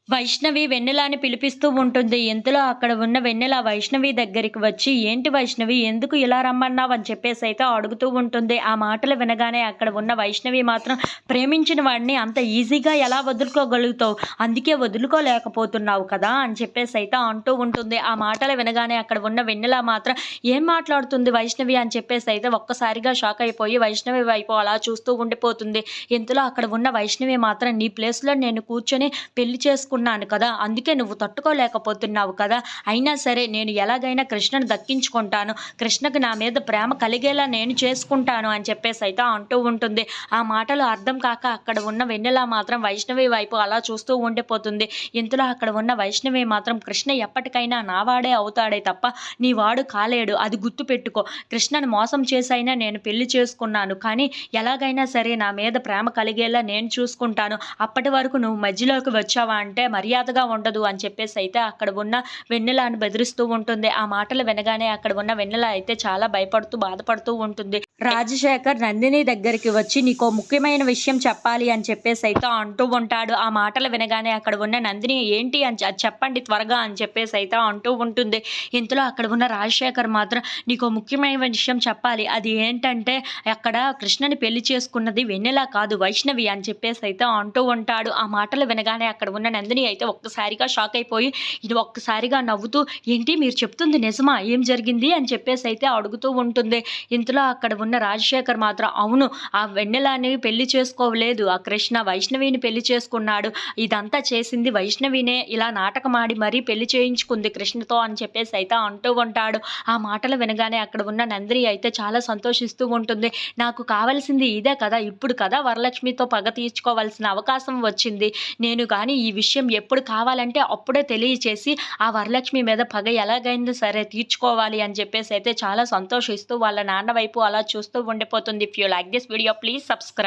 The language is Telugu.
వైష్ణవి వెన్నెలని పిలిపిస్తూ ఉంటుంది. ఇంతలో అక్కడ ఉన్న వెన్నెల వైష్ణవి దగ్గరికి వచ్చి, "ఏంటి వైష్ణవి ఎందుకు ఇలా రమ్మన్నావు?" అని చెప్పేసైతే అడుగుతూ ఉంటుంది. ఆ మాటలు వినగానే అక్కడ ఉన్న వైష్ణవి మాత్రం, "ప్రేమించిన వాడిని అంత ఈజీగా ఎలా వదులుకోగలుగుతావు? అందుకే వదులుకోలేకపోతున్నావు కదా!" అని చెప్పేసైతే అంటూ ఉంటుంది. ఆ మాటలు వినగానే అక్కడ ఉన్న వెన్నెల మాత్రం, "ఏం మాట్లాడుతుంది వైష్ణవి?" అని చెప్పేసైతే ఒక్కసారిగా షాక్ అయిపోయి వైష్ణవి వైపు అలా చూస్తూ ఉండిపోతుంది. ఇంతలో అక్కడ ఉన్న వైష్ణవి మాత్రం, "నీ ప్లేస్‌లో నేను కూర్చొని పెళ్లి చేసుకున్నాను కదా! అందుకే నువ్వు తట్టుకోలేకపోతున్నావు కదా! అయినా సరే నేను ఎలాగైనా కృష్ణను దక్కించుకుంటాను. కృష్ణకి నా మీద ప్రేమ కలిగేలా నేను చేసుకుంటాను" అని చెప్పేసైతే అంటూ ఉంటుంది. ఆ మాటలు అర్థం కాక అక్కడ ఉన్న వెన్నెల మాత్రం వైష్ణవి వైపు అలా చూస్తూ ఉండిపోతుంది. ఇంతలో అక్కడ ఉన్న వైష్ణవి మాత్రం, "కృష్ణ ఎప్పటికైనా నా వాడే అవుతాడే తప్ప నీ వాడు కాలేడు. అది గుర్తుపెట్టుకో. కృష్ణను మోసం చేసైనా నేను పెళ్లి చేసుకున్నాను. కానీ ఎలాగైనా సరే నా మీద ప్రేమ కలిగేలా నేను చూసుకుంటాను. అప్పటి వరకు నువ్వు మధ్యలోకి వచ్చావా అంటే మర్యాదగా ఉండదు" అని చెప్పేసైతే అక్కడ ఉన్న వెన్నెలను బెదిరిస్తూ ఉంటుంది. ఆ మాటలు వినగానే అక్కడ ఉన్న వెన్నెల అయితే చాలా భయపడుతూ, బాధపడుతూ ఉంటుంది. రాజశేఖర్ నందిని దగ్గరికి వచ్చి, "నీకో ముఖ్యమైన విషయం చెప్పాలి" అని చెప్పేసైతే అంటూ ఉంటాడు. ఆ మాటలు వినగానే అక్కడ ఉన్న నందిని, "ఏంటి అని అది చెప్పండి త్వరగా" అని చెప్పేసైతే అంటూ ఉంటుంది. ఇంతలో అక్కడ ఉన్న రాజశేఖర్ మాత్రం, "నీకో ముఖ్యమైన విషయం చెప్పాలి. అది ఏంటంటే అక్కడ కృష్ణని పెళ్లి చేసుకున్నది వెన్నెల కాదు వైష్ణవి" అని చెప్పేసైతే అంటూ ఉంటాడు. ఆ మాటలు వినగానే అక్కడ ఉన్న నందిని అయితే ఒక్కసారిగా షాక్ అయిపోయి, ఇది ఒక్కసారిగా నవ్వుతూ, "ఏంటి మీరు చెప్తుంది నిజమా? ఏం జరిగింది?" అని చెప్పేసైతే అడుగుతూ ఉంటుంది. ఇంతలో అక్కడ ఉన్న రాజశేఖర్ మాత్రం, "అవును, ఆ వెన్నెలని పెళ్లి చేసుకోలేదు. ఆ కృష్ణ వైష్ణవిని పెళ్లి చేసుకున్నాడు. ఇదంతా చేసింది వైష్ణవినే. ఇలా నాటకమాడి మరీ పెళ్లి చేయించుకుంది కృష్ణతో" అని చెప్పేసైతే అంటూ ఉంటాడు. ఆ మాటలు వినగానే అక్కడ ఉన్న నందిని అయితే చాలా సంతోషిస్తూ ఉంటుంది. "నాకు కావాల్సింది ఇదే కదా! ఇప్పుడు కదా వరలక్ష్మితో పగ తీర్చుకోవాల్సిన అవకాశం వచ్చింది. నేను గాని ఈ విషయం ఎప్పుడు కావాలంటే అప్పుడే తెలియచేసి ఆ వరలక్ష్మి మీద పగ ఎలాగైనా సరే తీర్చుకోవాలి" అని చెప్పేసైతే చాలా సంతోషిస్తూ వాళ్ళ నాన్న వైపు అలా చూస్తూ ఉండిపోతుంది. If you like this video please subscribe.